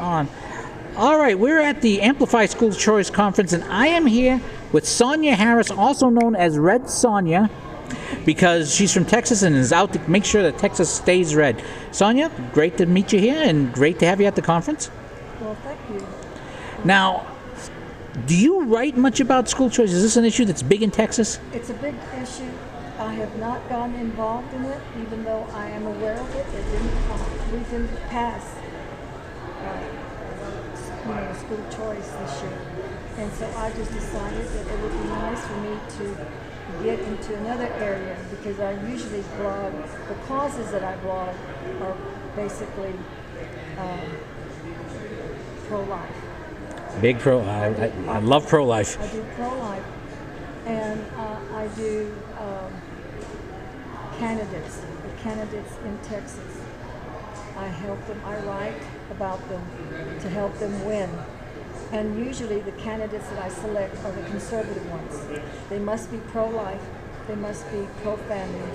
on. All right, we're at the Amplify School Choice Conference, and I am here with Sonja Harris, also known as Red Sonja, because she's from Texas and is out to make sure that Texas stays red. Sonja, great to meet you here and great to have you at the conference. Well, thank you. Now, do you write much about school choice? Is this an issue that's big in Texas? It's a big issue. I have not gotten involved in it, even though I am aware of it. We didn't pass school choice this year. And so I just decided that it would be nice for me to get into another area, because I usually blog, the causes that I blog are basically pro-life. Big pro. I love pro-life. I do pro-life, and I do the candidates in Texas. I help them, I write about them to help them win. And usually the candidates that I select are the conservative ones. They must be pro-life, they must be pro-family.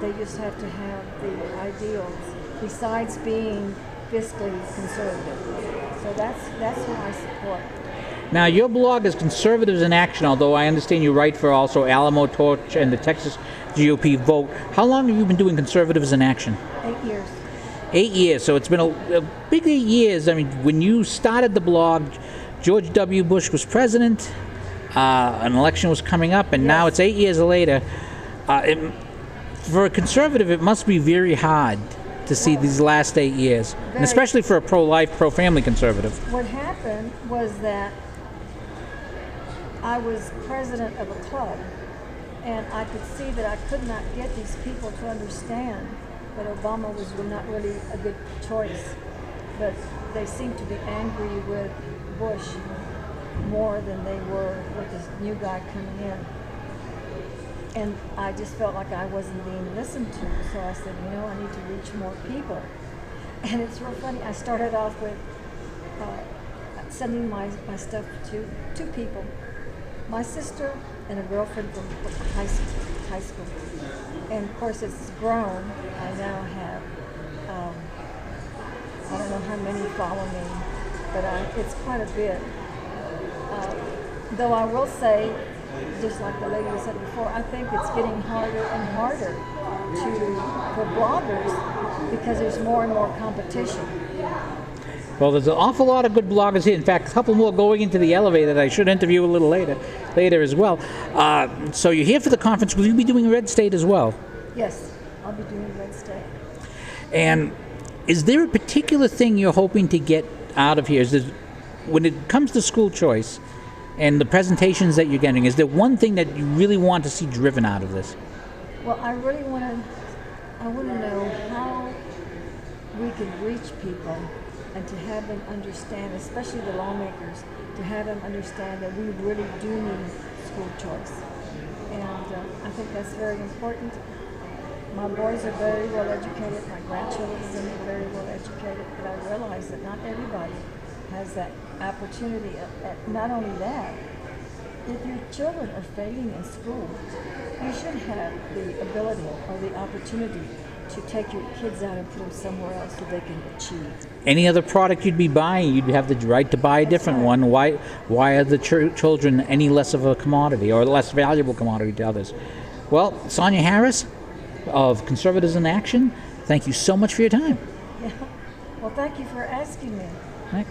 They just have to have the ideals, besides being fiscally conservative. So that's who I support. Now, your blog is Conservatives in Action, although I understand you write for also Alamo Torch and the Texas GOP Vote. How long have you been doing Conservatives in Action? 8 years. 8 years, so it's been a big 8 years. I mean, when you started the blog, George W. Bush was president, an election was coming up, and now it's 8 years later. For a conservative, it must be very hard to see these last 8 years, and especially for a pro-life, pro-family conservative. What happened was that I was president of a club, and I could see that I could not get these people to understand that Obama was not really a good choice, but they seemed to be angry with Bush more than they were with this new guy coming in. And I just felt like I wasn't being listened to, so I said, I need to reach more people. And it's real funny, I started off with sending my stuff to 2 people, my sister and a girlfriend from high school. And of course it's grown. I now have, I don't know how many follow me, but it's quite a bit. Though I will say, just like the lady said before, I think it's getting harder and harder for bloggers, because there's more and more competition. Well, there's an awful lot of good bloggers here. In fact, a couple more going into the elevator that I should interview a little later as well. So you're here for the conference. Will you be doing Red State as well? Yes, I'll be doing Red State. And is there a particular thing you're hoping to get out of here? When it comes to school choice and the presentations that you're getting, is there one thing that you really want to see driven out of this? Well, I want to know how we can reach people and to have them understand, especially the lawmakers, to have them understand that we really do need school choice. And I think that's very important. My boys are very well educated, my grandchildren are very well educated, but I realize that not everybody has that opportunity. Not only that, if your children are failing in school, you should have the ability or the opportunity to take your kids out and put them somewhere else so they can achieve. Any other product you'd be buying, you'd have the right to buy a different one. Why are the children any less of a commodity or a less valuable commodity to others? Well, Sonja Harris of Conservatives in Action, thank you so much for your time. Yeah. Well, thank you for asking me. Right.